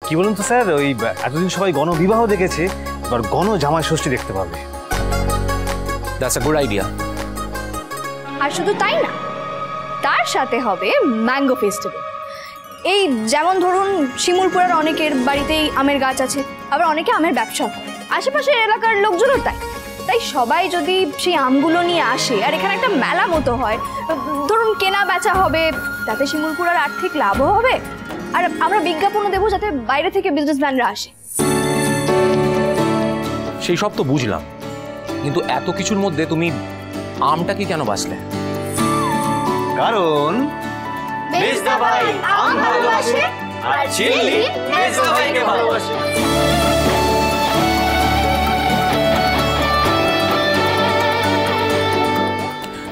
কি বলুন তো স্যার, ওই এতদিন সবাই গণবিবাহ দেখেছে, এবার গণ জামাই ষষ্ঠী দেখতে পাবে। That's a good idea. আর শুধু তাই না, তার সাথে হবে ম্যাঙ্গো ফেস্টিভ্যাল। এই যেমন ধরুন শিমুলপুরের অনেকের বাড়িতেই আমের গাছ আছে, আবার অনেকে আমের ব্যবসা করে, আশেপাশের এলাকার লোকজনও তাই। তাই সবাই যদি সেই আমগুলো নিয়ে আসে আর এখানে একটা মেলা মতো হয়, ধরুন কেনা বেচা হবে, তাতে শিমুলপুরের আর্থিক লাভও হবে, আর আমরা বিজ্ঞাপনও দেবো যাতে বাইরে থেকে বিজনেসম্যানরা আসে। সেই সব তো বুঝলাম, কিন্তু এত কিছুর মধ্যে তুমি আমটাকে কেন বাঁচলে? কারণ মেজদা ভাই আম ভালোবাসে আর ঝিল্লি মেজদা ভাইকে ভালোবাসে।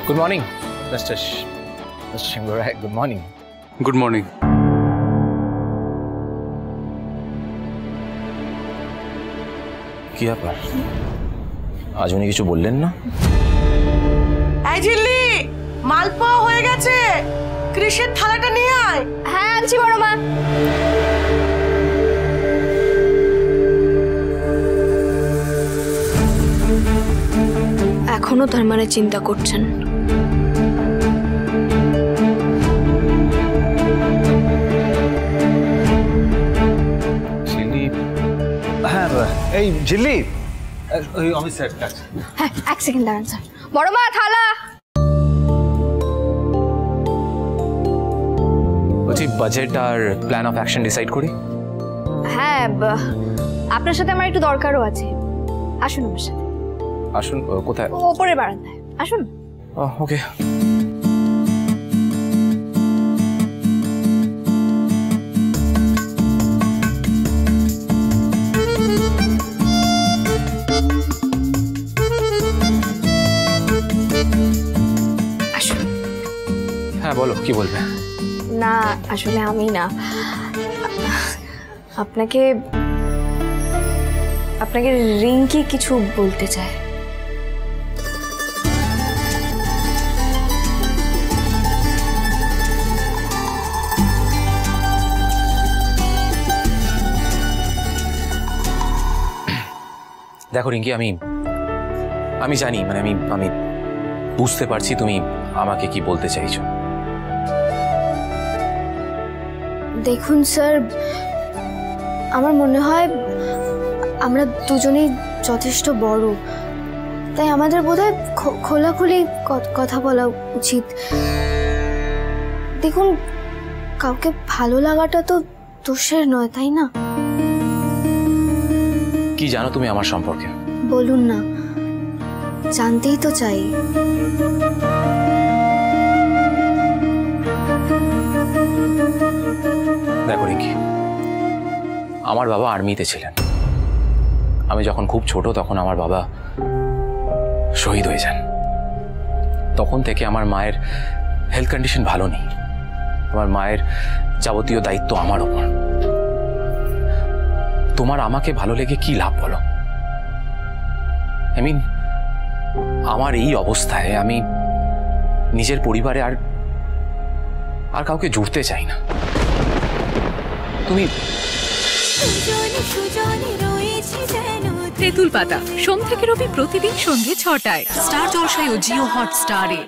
Good morning mister Singha Roy. Good morning. Good morning. কি ব্যাপার, আজ উনি কিছু বললেন না? এই ঝিল্লি, মালপোয়া হয়ে গেছে, কৃষের থালাটা নিয়ে আয়। হ্যাঁ আনছি বড় মা। এখনো তার মানে চিন্তা করছেন? হ্যাঁ এই ঝিল্লি, ওই অমিত স্যার। হ্যাঁ এক সেকেন্ড দাঁড়ান স্যার। বড় মা থালা। বলছি বাজেট আর প্ল্যান অফ অ্যাকশন ডিসাইড করি। হ্যাঁ আপনার সাথে আমার একটু দরকারও আছে, আসুন আমার সাথে। আসুন। কোথায়? ওপরের বারান্দায় আসুন। ওকে। হ্যাঁ বলো, কি বলবে? না আসলে আমি না, আপনাকে আপনাকে রিঙ্কি কিছু বলতে চায়। দেখো রিঙ্কি, আমি জানি, মানে আমি বুঝতে পারছি তুমি আমাকে কি বলতে চাইছো। দেখুন স্যার, আমার মনে হয় আমরা দুজনেই যথেষ্ট বড়, তাই আমাদের বোধহয় খোলাখুলি কথা বলা উচিত। দেখুন, কাউকে ভালো লাগাটা তো দোষের নয়, তাই না? কি জানো তুমি আমার সম্পর্কে? বলুন না, জানতেই তো চাই। দেখো রিঙ্কি, আমার বাবা আর্মিতে ছিলেন। আমি যখন খুব ছোট তখন আমার বাবা শহীদ হয়ে যান। তখন থেকে আমার মায়ের হেলথ কন্ডিশন ভালো নেই। আমার মায়ের যাবতীয় দায়িত্ব আমার ওপর। তোমার আমাকে ভালো লেগে কি লাভ বলো? আমার এই অবস্থায় আমি নিজের পরিবারে আর কাউকে জুড়তে চাই না। তুমি তেঁতুল পাতা সোম থেকে রবি প্রতিদিন সন্ধ্যে ৬টায় স্টার জলসায় ও জিও হটস্টারে।